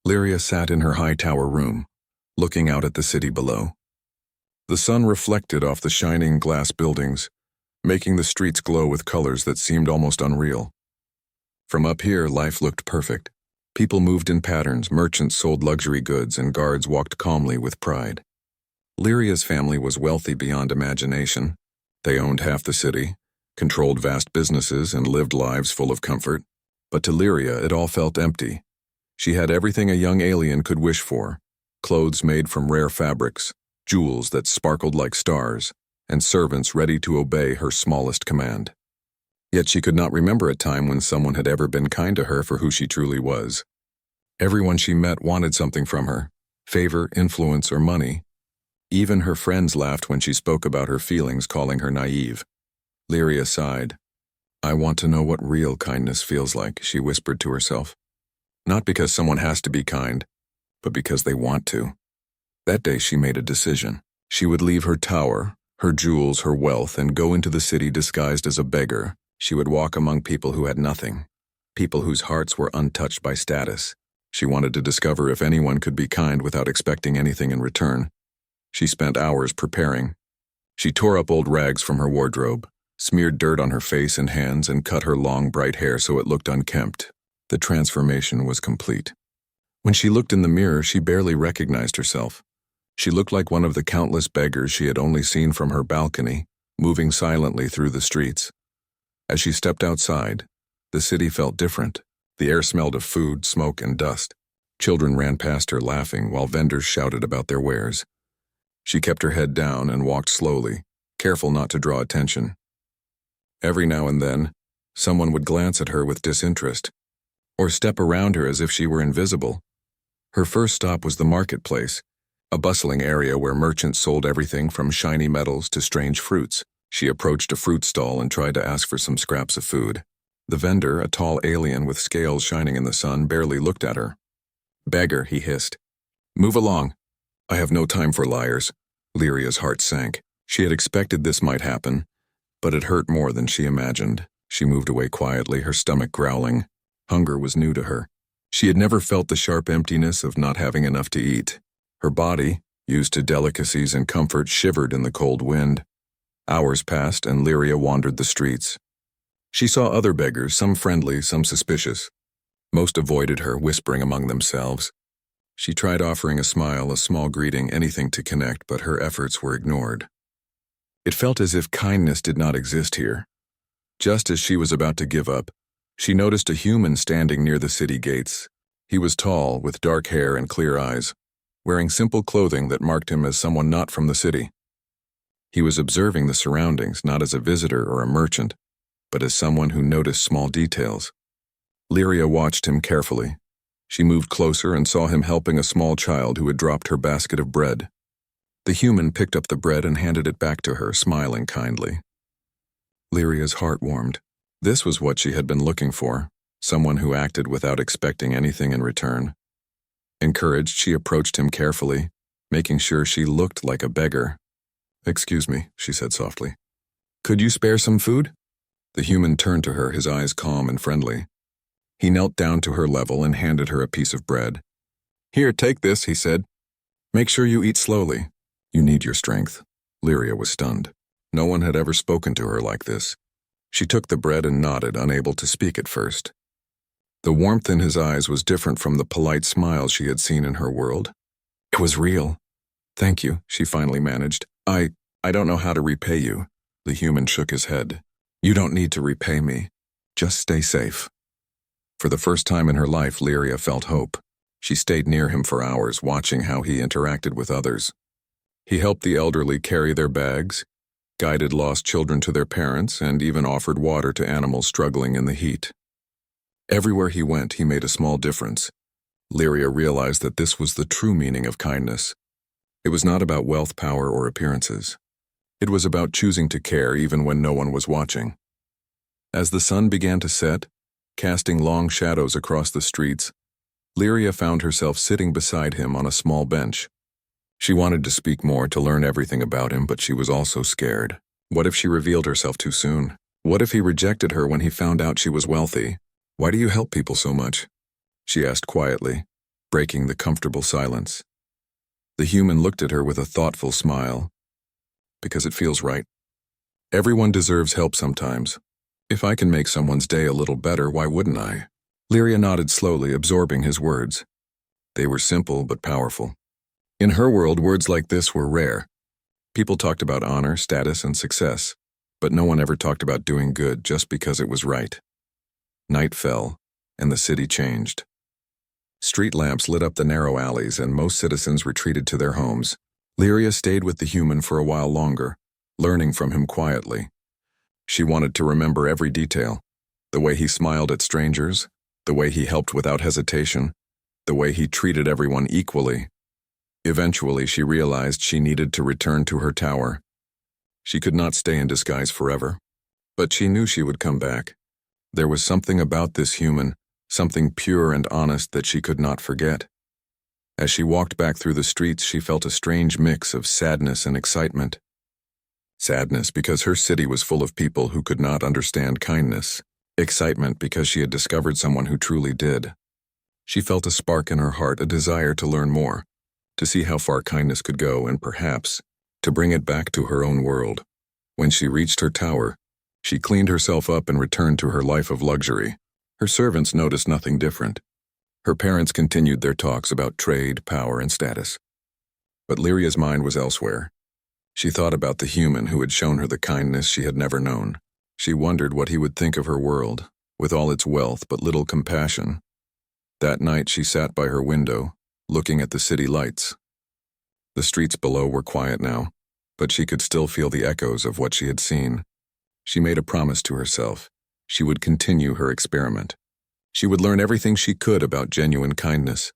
Lyria sat in her high tower room, looking out at the city below. The sun reflected off the shining glass buildings, making the streets glow with colors that seemed almost unreal. From up here, life looked perfect. People moved in patterns, merchants sold luxury goods, and guards walked calmly with pride. Lyria's family was wealthy beyond imagination. They owned half the city, controlled vast businesses, and lived lives full of comfort. But to Lyria, it all felt empty. She had everything a young alien could wish for: clothes made from rare fabrics, jewels that sparkled like stars, and servants ready to obey her smallest command. Yet she could not remember a time when someone had ever been kind to her for who she truly was. Everyone she met wanted something from her: favor, influence, or money. Even her friends laughed when she spoke about her feelings, calling her naive. Lyria sighed. "I want to know what real kindness feels like," she whispered to herself. Not because someone has to be kind, but because they want to. That day she made a decision. She would leave her tower, her jewels, her wealth, and go into the city disguised as a beggar. She would walk among people who had nothing, people whose hearts were untouched by status. She wanted to discover if anyone could be kind without expecting anything in return. She spent hours preparing. She tore up old rags from her wardrobe, smeared dirt on her face and hands, and cut her long, bright hair so it looked unkempt. The transformation was complete. When she looked in the mirror, she barely recognized herself. She looked like one of the countless beggars she had only seen from her balcony, moving silently through the streets. As she stepped outside, the city felt different. The air smelled of food, smoke, and dust. Children ran past her laughing while vendors shouted about their wares. She kept her head down and walked slowly, careful not to draw attention. Every now and then, someone would glance at her with disinterest, or step around her as if she were invisible. Her first stop was the marketplace, a bustling area where merchants sold everything from shiny metals to strange fruits. She approached a fruit stall and tried to ask for some scraps of food. The vendor, a tall alien with scales shining in the sun, barely looked at her. "Beggar," he hissed. "Move along. I have no time for liars." Lyria's heart sank. She had expected this might happen, but it hurt more than she imagined. She moved away quietly, her stomach growling. Hunger was new to her. She had never felt the sharp emptiness of not having enough to eat. Her body, used to delicacies and comfort, shivered in the cold wind. Hours passed, and Lyria wandered the streets. She saw other beggars, some friendly, some suspicious. Most avoided her, whispering among themselves. She tried offering a smile, a small greeting, anything to connect, but her efforts were ignored. It felt as if kindness did not exist here. Just as she was about to give up, she noticed a human standing near the city gates. He was tall, with dark hair and clear eyes, wearing simple clothing that marked him as someone not from the city. He was observing the surroundings, not as a visitor or a merchant, but as someone who noticed small details. Lyria watched him carefully. She moved closer and saw him helping a small child who had dropped her basket of bread. The human picked up the bread and handed it back to her, smiling kindly. Lyria's heart warmed. This was what she had been looking for, someone who acted without expecting anything in return. Encouraged, she approached him carefully, making sure she looked like a beggar. "Excuse me," she said softly. "Could you spare some food?" The human turned to her, his eyes calm and friendly. He knelt down to her level and handed her a piece of bread. "Here, take this," he said. "Make sure you eat slowly. You need your strength." Lyria was stunned. No one had ever spoken to her like this. She took the bread and nodded, unable to speak at first. The warmth in his eyes was different from the polite smile she had seen in her world. It was real. "Thank you," she finally managed. I don't know how to repay you." The human shook his head. "You don't need to repay me. Just stay safe." For the first time in her life, Lyria felt hope. She stayed near him for hours, watching how he interacted with others. He helped the elderly carry their bags, guided lost children to their parents, and even offered water to animals struggling in the heat. Everywhere he went, he made a small difference. Lyria realized that this was the true meaning of kindness. It was not about wealth, power, or appearances. It was about choosing to care even when no one was watching. As the sun began to set, casting long shadows across the streets, Lyria found herself sitting beside him on a small bench. She wanted to speak more, to learn everything about him, but she was also scared. What if she revealed herself too soon? What if he rejected her when he found out she was wealthy? "Why do you help people so much?" she asked quietly. breaking the comfortable silence. The human looked at her with a thoughtful smile. Because it feels right. Everyone deserves help sometimes. If I can make someone's day a little better, why wouldn't I? Lyria nodded slowly, absorbing his words. They were simple but powerful. In her world, words like this were rare. People talked about honor, status, and success, but no one ever talked about doing good just because it was right. Night fell, and the city changed. Street lamps lit up the narrow alleys, and most citizens retreated to their homes. Lyria stayed with the human for a while longer, learning from him quietly. She wanted to remember every detail. The way he smiled at strangers, the way he helped without hesitation, the way he treated everyone equally. Eventually, she realized she needed to return to her tower. She could not stay in disguise forever, but she knew she would come back. There was something about this human, something pure and honest that she could not forget. As she walked back through the streets, she felt a strange mix of sadness and excitement. Sadness because her city was full of people who could not understand kindness. Excitement because she had discovered someone who truly did. She felt a spark in her heart, a desire to learn more, to see how far kindness could go and perhaps to bring it back to her own world. When she reached her tower, she cleaned herself up and returned to her life of luxury. Her servants noticed nothing different. Her parents continued their talks about trade, power, and status. But Lyria's mind was elsewhere. She thought about the human who had shown her the kindness she had never known. She wondered what he would think of her world, with all its wealth but little compassion. That night she sat by her window, looking at the city lights. The streets below were quiet now, but she could still feel the echoes of what she had seen. She made a promise to herself. She would continue her experiment. She would learn everything she could about genuine kindness,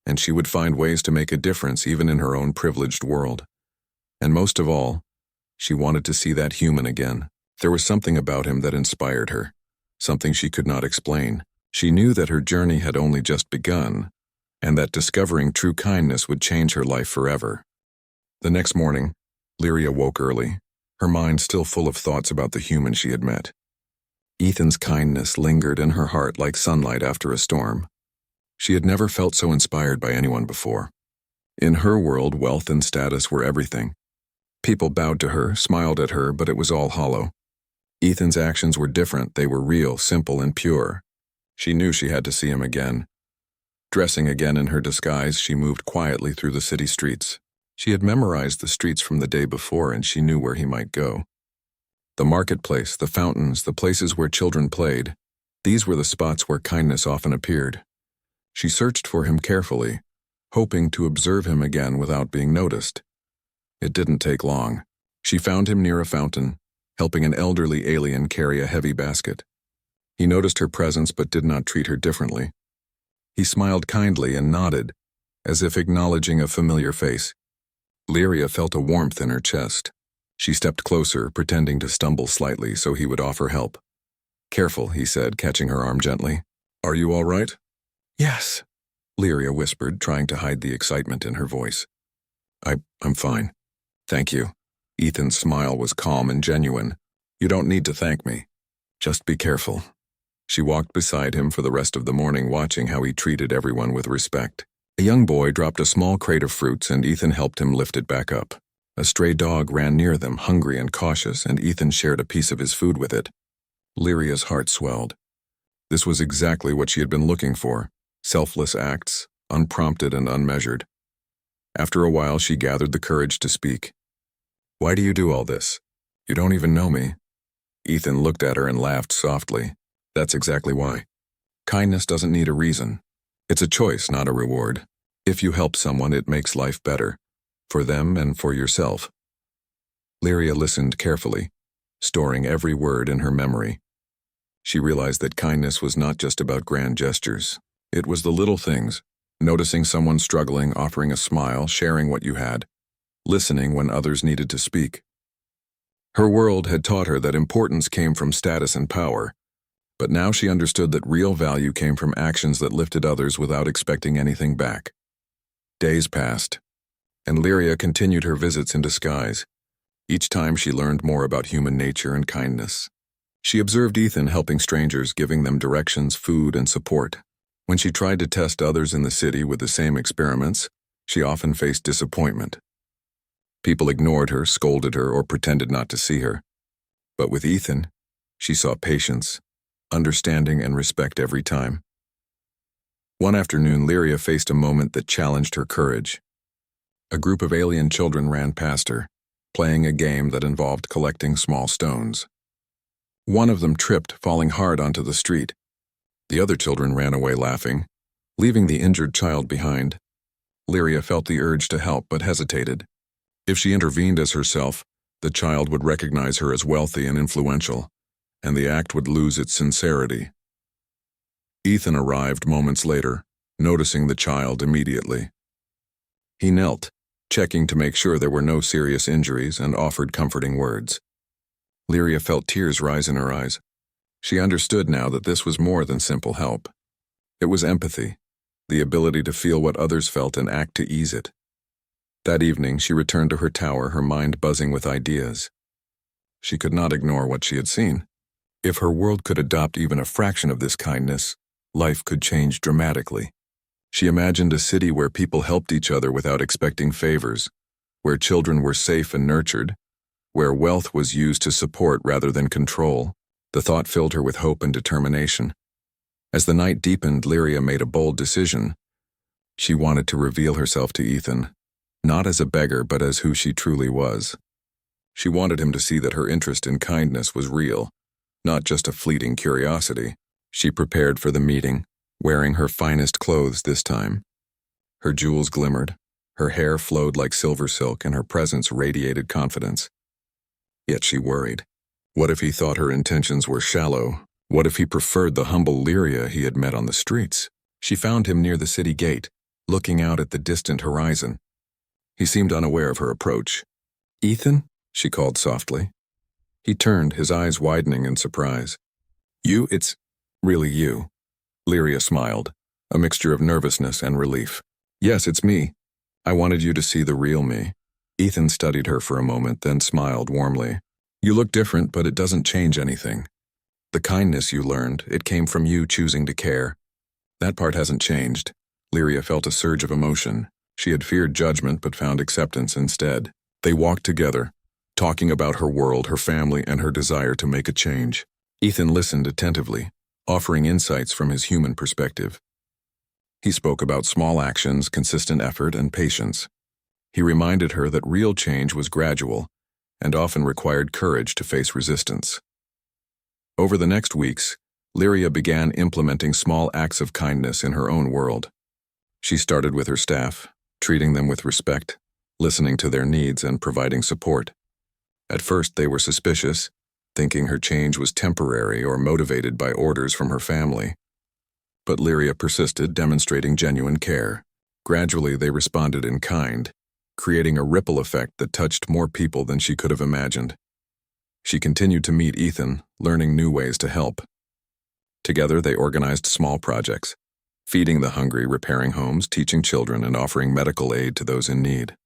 and she would find ways to make a difference even in her own privileged world. And most of all, she wanted to see that human again. There was something about him that inspired her, something she could not explain. She knew that her journey had only just begun, and that discovering true kindness would change her life forever. The next morning, Lyria woke early, her mind still full of thoughts about the human she had met. Ethan's kindness lingered in her heart like sunlight after a storm. She had never felt so inspired by anyone before. In her world, wealth and status were everything. People bowed to her, smiled at her, but it was all hollow. Ethan's actions were different. They were real, simple, and pure. She knew she had to see him again. Dressing again in her disguise, she moved quietly through the city streets. She had memorized the streets from the day before, and she knew where he might go. The marketplace, the fountains, the places where children played, these were the spots where kindness often appeared. She searched for him carefully, hoping to observe him again without being noticed. It didn't take long. She found him near a fountain, helping an elderly alien carry a heavy basket. He noticed her presence but did not treat her differently. He smiled kindly and nodded, as if acknowledging a familiar face. Lyria felt a warmth in her chest. She stepped closer, pretending to stumble slightly so he would offer help. "Careful," he said, catching her arm gently. "Are you all right?" "Yes," Lyria whispered, trying to hide the excitement in her voice. I'm fine. Thank you." Ethan's smile was calm and genuine. "You don't need to thank me. Just be careful." She walked beside him for the rest of the morning, watching how he treated everyone with respect. A young boy dropped a small crate of fruits, and Ethan helped him lift it back up. A stray dog ran near them, hungry and cautious, and Ethan shared a piece of his food with it. Lyria's heart swelled. This was exactly what she had been looking for: selfless acts, unprompted and unmeasured. After a while, she gathered the courage to speak. "Why do you do all this? You don't even know me." Ethan looked at her and laughed softly. "That's exactly why. Kindness doesn't need a reason. It's a choice, not a reward. If you help someone, it makes life better, for them and for yourself." Lyria listened carefully, storing every word in her memory. She realized that kindness was not just about grand gestures. It was the little things: noticing someone struggling, offering a smile, sharing what you had, listening when others needed to speak. Her world had taught her that importance came from status and power, but now she understood that real value came from actions that lifted others without expecting anything back. Days passed, and Lyria continued her visits in disguise. Each time she learned more about human nature and kindness. She observed Ethan helping strangers, giving them directions, food, and support. When she tried to test others in the city with the same experiments, she often faced disappointment. People ignored her, scolded her, or pretended not to see her. But with Ethan, she saw patience, understanding, and respect every time. One afternoon, Lyria faced a moment that challenged her courage. A group of alien children ran past her, playing a game that involved collecting small stones. One of them tripped, falling hard onto the street. The other children ran away laughing, leaving the injured child behind. Lyria felt the urge to help but hesitated. If she intervened as herself, the child would recognize her as wealthy and influential, and the act would lose its sincerity. Ethan arrived moments later, noticing the child immediately. He knelt, checking to make sure there were no serious injuries, and offered comforting words. Lyria felt tears rise in her eyes. She understood now that this was more than simple help. It was empathy, the ability to feel what others felt and act to ease it. That evening, she returned to her tower, her mind buzzing with ideas. She could not ignore what she had seen. If her world could adopt even a fraction of this kindness, life could change dramatically. She imagined a city where people helped each other without expecting favors, where children were safe and nurtured, where wealth was used to support rather than control. The thought filled her with hope and determination. As the night deepened, Lyria made a bold decision. She wanted to reveal herself to Ethan, not as a beggar but as who she truly was. She wanted him to see that her interest in kindness was real, not just a fleeting curiosity. She prepared for the meeting, wearing her finest clothes this time. Her jewels glimmered, her hair flowed like silver silk, and her presence radiated confidence. Yet she worried. What if he thought her intentions were shallow? What if he preferred the humble Lyria he had met on the streets? She found him near the city gate, looking out at the distant horizon. He seemed unaware of her approach. "Ethan?" she called softly. He turned, his eyes widening in surprise. "You? It's really you?" Lyria smiled, a mixture of nervousness and relief. "Yes, it's me. I wanted you to see the real me." Ethan studied her for a moment, then smiled warmly. "You look different, but it doesn't change anything. The kindness you learned, it came from you choosing to care. That part hasn't changed." Lyria felt a surge of emotion. She had feared judgment but found acceptance instead. They walked together, talking about her world, her family, and her desire to make a change. Ethan listened attentively, offering insights from his human perspective. He spoke about small actions, consistent effort, and patience. He reminded her that real change was gradual and often required courage to face resistance. Over the next weeks, Lyria began implementing small acts of kindness in her own world. She started with her staff, treating them with respect, listening to their needs, and providing support. At first, they were suspicious, thinking her change was temporary or motivated by orders from her family. But Lyria persisted, demonstrating genuine care. Gradually, they responded in kind, creating a ripple effect that touched more people than she could have imagined. She continued to meet Ethan, learning new ways to help. Together, they organized small projects, feeding the hungry, repairing homes, teaching children, and offering medical aid to those in need.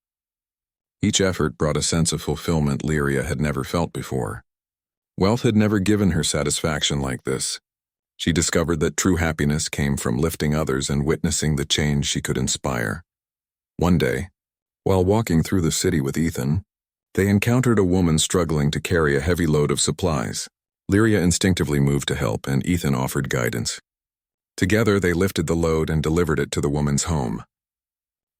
Each effort brought a sense of fulfillment Lyria had never felt before. Wealth had never given her satisfaction like this. She discovered that true happiness came from lifting others and witnessing the change she could inspire. One day, while walking through the city with Ethan, they encountered a woman struggling to carry a heavy load of supplies. Lyria instinctively moved to help, and Ethan offered guidance. Together, they lifted the load and delivered it to the woman's home.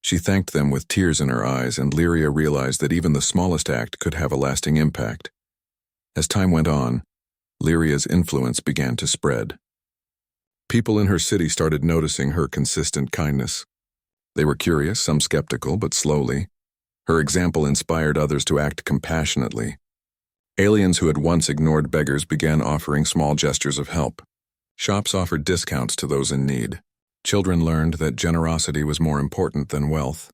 She thanked them with tears in her eyes, and Lyria realized that even the smallest act could have a lasting impact. As time went on, Lyria's influence began to spread. People in her city started noticing her consistent kindness. They were curious, some skeptical, but slowly, her example inspired others to act compassionately. Aliens who had once ignored beggars began offering small gestures of help. Shops offered discounts to those in need. Children learned that generosity was more important than wealth.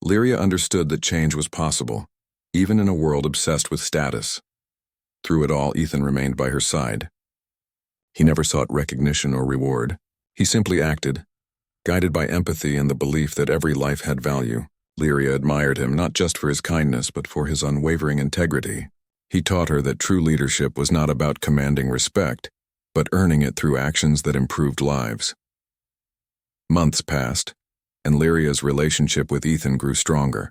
Lyria understood that change was possible, even in a world obsessed with status. Through it all, Ethan remained by her side. He never sought recognition or reward. He simply acted, guided by empathy and the belief that every life had value. Lyria admired him not just for his kindness but for his unwavering integrity. He taught her that true leadership was not about commanding respect, but earning it through actions that improved lives. Months passed, and Lyria's relationship with Ethan grew stronger.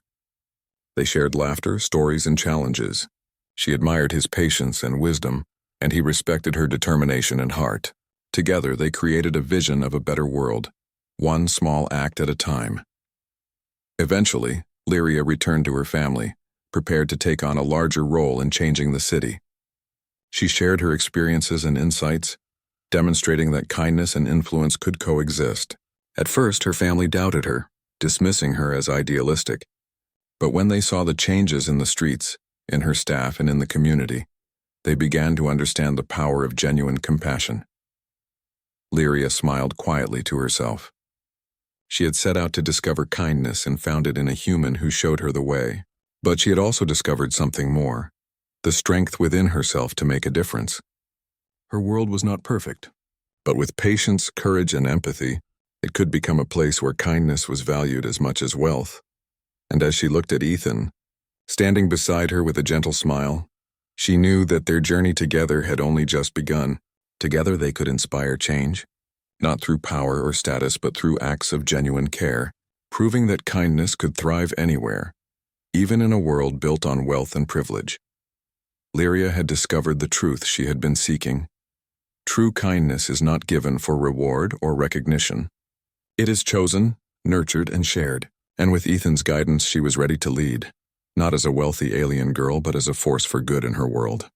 They shared laughter, stories, and challenges. She admired his patience and wisdom, and he respected her determination and heart. Together, they created a vision of a better world, one small act at a time. Eventually, Lyria returned to her family, prepared to take on a larger role in changing the city. She shared her experiences and insights, demonstrating that kindness and influence could coexist. At first, her family doubted her, dismissing her as idealistic. But when they saw the changes in the streets, in her staff, and in the community, they began to understand the power of genuine compassion. Lyria smiled quietly to herself. She had set out to discover kindness and found it in a human who showed her the way. But she had also discovered something more, the strength within herself to make a difference. Her world was not perfect, but with patience, courage, and empathy, it could become a place where kindness was valued as much as wealth. And as she looked at Ethan, standing beside her with a gentle smile, she knew that their journey together had only just begun. Together they could inspire change, not through power or status, but through acts of genuine care, proving that kindness could thrive anywhere, even in a world built on wealth and privilege. Lyria had discovered the truth she had been seeking. True kindness is not given for reward or recognition. It is chosen, nurtured, and shared. And with Ethan's guidance, she was ready to lead, not as a wealthy alien girl, but as a force for good in her world.